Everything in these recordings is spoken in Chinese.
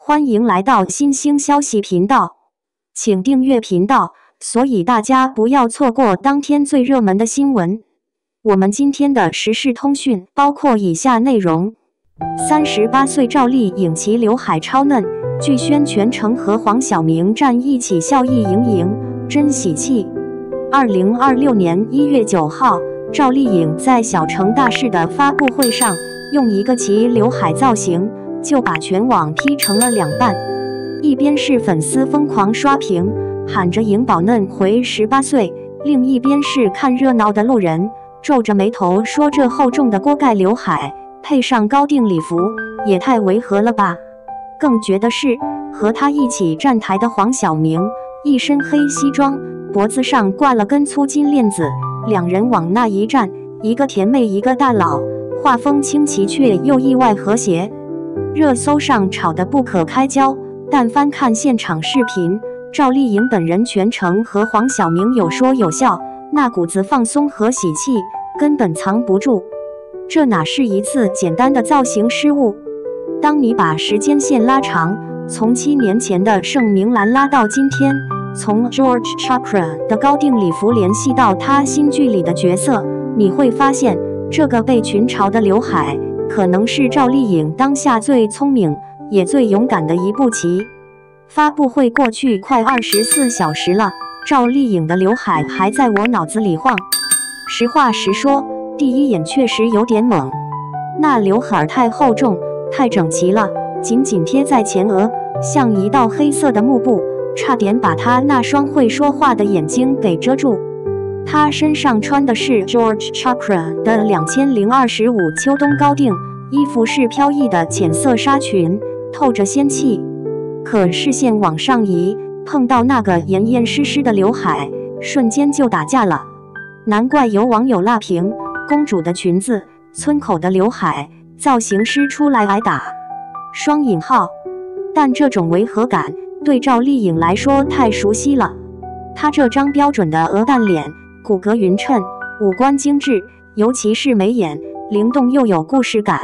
歡迎來到新興消息頻道，請訂閱頻道，所以大家不要錯過當天最熱門的新聞。我們今天的時事通訊包括以下內容：38歲趙麗穎其劉海超嫩，據宣全程和黃曉明站一起笑意盈盈，真喜氣。2026年1月9號，趙麗穎在小成大事的發布會上，用一個齊劉海造型，就把全網劈成了兩半，一邊是粉絲瘋狂刷屏，喊着穎寶嫩回18歲，另一邊是看熱鬧的路人，皺着眉頭說這厚重的鍋蓋劉海配上高定禮服，也太違和了吧。更絕的是，和他一起站台的黃曉明，一身黑西裝，脖子上掛了根粗金鏈子，兩人往那一站，一個甜妹一個大佬，畫風清奇卻又意外和諧。熱搜上吵得不可開交，但翻看現場視頻，趙麗穎本人全程和黃曉明有說有笑，那股子放鬆和喜氣根本藏不住。這哪是一次簡單的造型失誤？當你把時間線拉長，從7年前的盛明蘭拉到今天，從 George Chopra 的高定禮服聯繫到他新劇裡的角色，你會發現這個被群嘲的劉海可能是趙麗穎當下最聰明也最勇敢的一步棋。發布會過去快24小時了，趙麗穎的劉海還在我腦子裡晃。實話實說，第一眼確實有點懵，那劉海太厚重太整齊了，緊緊貼在前額，像一道黑色的幕布，差點把她那雙會說話的眼睛給遮住。她身上穿的是 George Chopra 的2025秋冬高定衣服，是飄逸的淺色紗裙，透着仙氣。可視線往上移，碰到那個嚴嚴實實的劉海，瞬間就打架了。難怪有網友辣評：公主的裙子，村口的劉海，造型師出來挨打。雙引號。但這種違和感對趙麗穎來說太熟悉了，她這張標準的鵝蛋臉，骨骼勻稱，五官精緻，尤其是眉眼靈動又有故事感。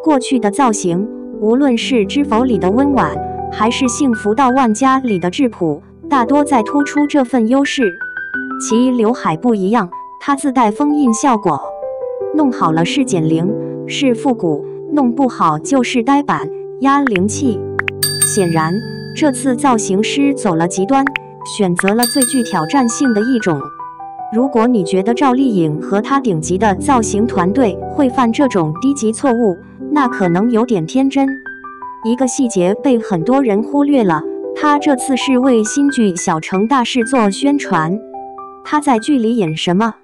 過去的造型，無論是《知否》裡的溫婉，還是《幸福到萬家》裡的質樸，大多在突出這份優勢。其劉海不一樣，它自帶封印效果，弄好了是減齡，是復古，弄不好就是呆板，壓靈氣。顯然，這次造型師走了極端，選擇了最具挑戰性的一種。如果你覺得趙麗穎和她頂級的造型團隊會犯這種低級錯誤，那可能有點天真。一個細節被很多人忽略了，她這次是為新劇《小成大事》做宣傳。她在劇裡演什麼？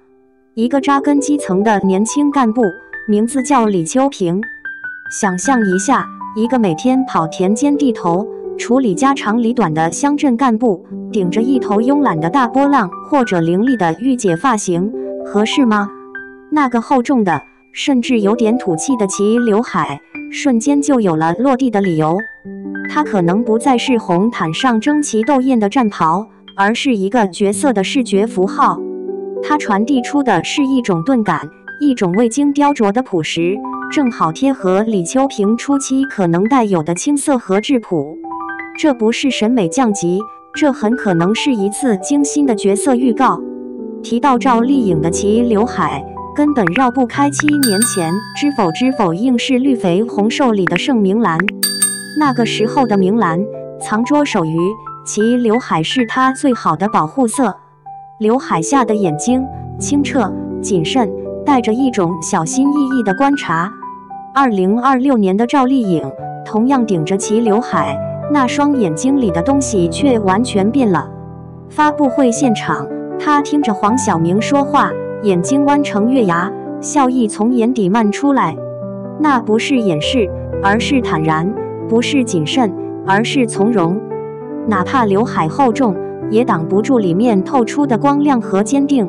一個扎根基層的年輕幹部，名字叫李秋平。想象一下，一個每天跑田間地頭，處理家長裡短的鄉鎮幹部，頂着一頭慵懶的大波浪或者凌厲的御姐髮型，合適嗎？那個厚重的，甚至有點土氣的齊劉海，瞬間就有了落地的理由。它可能不再是紅毯上爭奇鬥豔的戰袍，而是一個角色的視覺符號。它傳遞出的是一種鈍感，一種未經雕琢的樸實，正好貼合李秋平初期可能帶有的青澀和質樸。這不是審美降級，這很可能是一次精心的角色預告。提到趙麗穎的齊劉海，根本繞不開7年前《知否》應是綠肥紅瘦裡的盛明蘭。那個時候的明蘭，藏拙守愚，齊劉海是她最好的保護色。劉海下的眼睛清澈謹慎，帶着一種小心翼翼的觀察。2026年的趙麗穎同樣頂着齊劉海，那雙眼睛裡的東西卻完全變了。發布會現場，她聽着黃曉明說話，眼睛彎成月牙，笑意從眼底漫出來。那不是掩飾，而是坦然；不是謹慎，而是從容。哪怕劉海厚重，也擋不住裡面透出的光亮和堅定。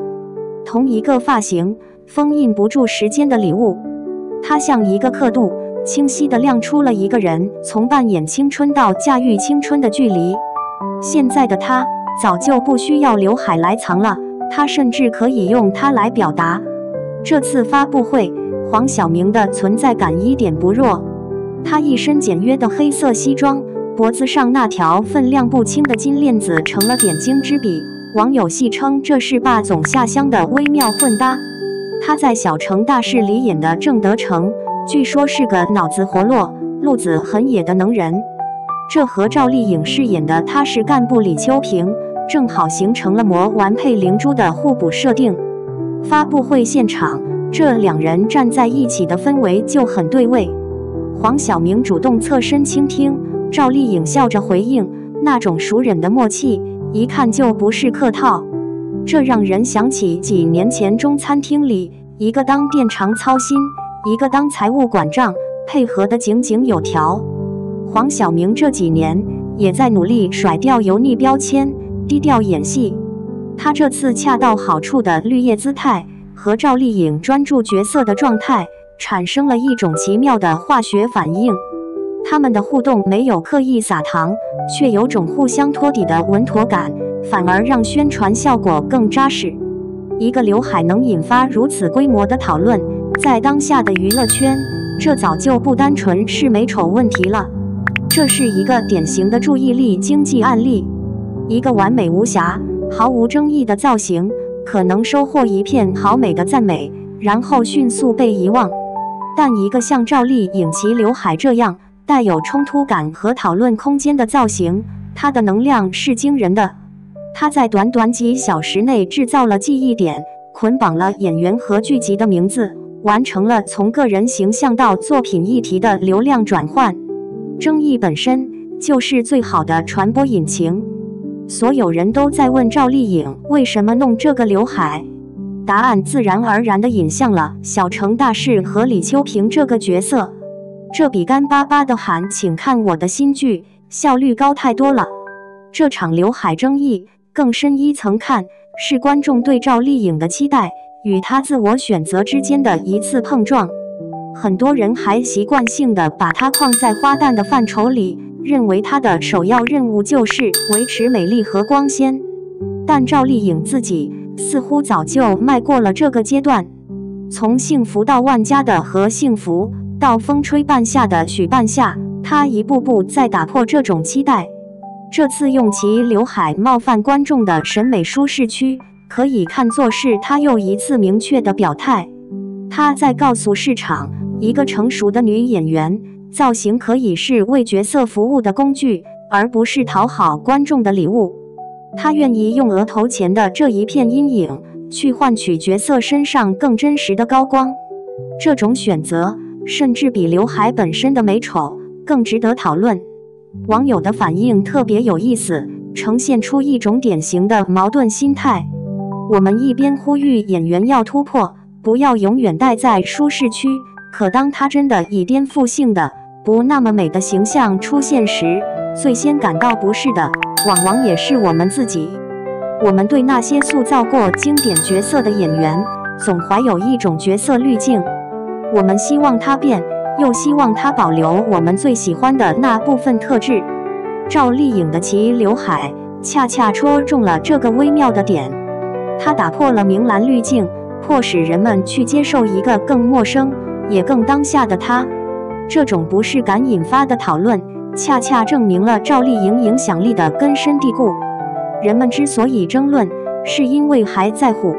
同一個髮型，封印不住時間的禮物。它像一個刻度，清晰地亮出了一個人從扮演青春到駕馭青春的距離。現在的他早就不需要劉海來藏了，他甚至可以用它來表達。這次發布會，黃曉明的存在感一點不弱。他一身簡約的黑色西裝，脖子上那條分量不輕的金鏈子成了點睛之筆，網友戲稱這是霸總下鄉的微妙混搭。他在《小城大事》裡演的鄭德成，據說是個腦子活絡、路子很野的能人。這和趙麗穎飾演的踏實幹部李秋平，正好形成了魔丸配靈珠的互補設定。發布會現場，這兩人站在一起的氛圍就很對味。黃曉明主動側身傾聽，趙麗穎笑着回應，那種熟稔的默契，一看就不是客套。這讓人想起幾年前中餐廳裡，一個當店長操心，一個當財務管賬，配合得井井有條。黃曉明這幾年也在努力甩掉油膩標籤，低調演戲。他這次恰到好處的綠葉姿態和趙麗穎專注角色的狀態，產生了一種奇妙的化學反應。他們的互動沒有刻意撒糖，卻有種互相托底的穩妥感，反而讓宣傳效果更扎實。一個劉海能引發如此規模的討論，在當下的娛樂圈，這早就不單純是美醜問題了。這是一個典型的注意力經濟案例。一個完美無瑕、毫無爭議的造型，可能收穫一片好美的讚美，然後迅速被遺忘。但一個像趙麗穎其劉海這樣帶有衝突感和討論空間的造型，它的能量是驚人的。它在短短幾小時內制造了記憶點，捆綁了演員和劇集的名字，完成了從個人形象到作品議題的流量轉換。爭議本身就是最好的傳播引擎。所有人都在問趙麗穎為什麼弄這個劉海，答案自然而然地引向了小城大事和李秋平這個角色。這比乾巴巴地喊請看我的新劇效率高太多了。這場劉海爭議更深一層看，是觀眾對趙麗穎的期待與她自我選擇之間的一次碰撞。很多人還習慣性地把她框在花旦的範疇裡，認為她的首要任務就是維持美麗和光鮮。但趙麗穎自己似乎早就邁過了這個階段，從幸福到萬家的何幸福，到風吹半夏的許半夏，她一步步在打破這種期待。這次用其劉海冒犯觀眾的審美舒適區，可以看作是她又一次明確的表態。她在告訴市場，一個成熟的女演員，造型可以是為角色服務的工具，而不是討好觀眾的禮物。她願意用額頭前的這一片陰影，去換取角色身上更真實的高光。這種選擇，甚至比劉海本身的美醜更值得討論。網友的反應特別有意思，呈現出一種典型的矛盾心態。我們一邊呼籲演員要突破，不要永遠待在舒適區，可當他真的以顛覆性的、不那麼美的形象出現時，最先感到不適的，往往也是我們自己。我們對那些塑造過經典角色的演員，總懷有一種角色濾鏡。我們希望他變，又希望他保留我們最喜歡的那部分特質。趙麗穎的齊劉海恰恰戳中了這個微妙的點，它打破了明藍濾鏡，迫使人們去接受一個更陌生也更當下的她。這種不適感引發的討論，恰恰證明了趙麗穎影響力的根深蒂固。人們之所以爭論，是因為還在乎。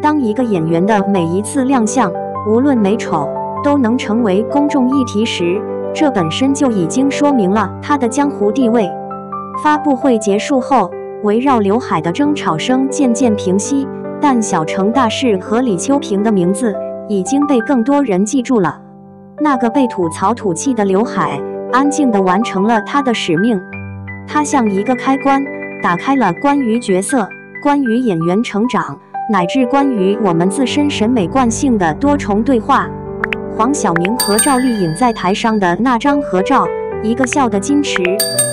當一個演員的每一次亮相，無論美醜，都能成為公眾議題時，這本身就已經說明了他的江湖地位。發布會結束後，圍繞劉海的爭吵聲漸漸平息，但小城大事和李秋平的名字已經被更多人記住了。那個被吐槽土氣的劉海，安靜地完成了他的使命。它像一個開關，打開了關於角色、關於演員成長，乃至關於我們自身審美慣性的多重對話。黃曉明和趙麗穎在台上的那張合照，一個笑得矜持，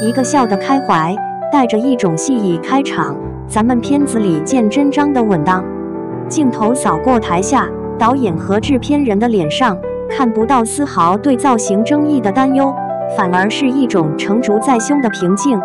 一個笑得開懷，帶着一種戲已開場，咱們片子裡見真章的穩當。鏡頭掃過台下，導演和制片人的臉上，看不到絲毫對造型爭議的擔憂，反而是一種成竹在胸的平靜。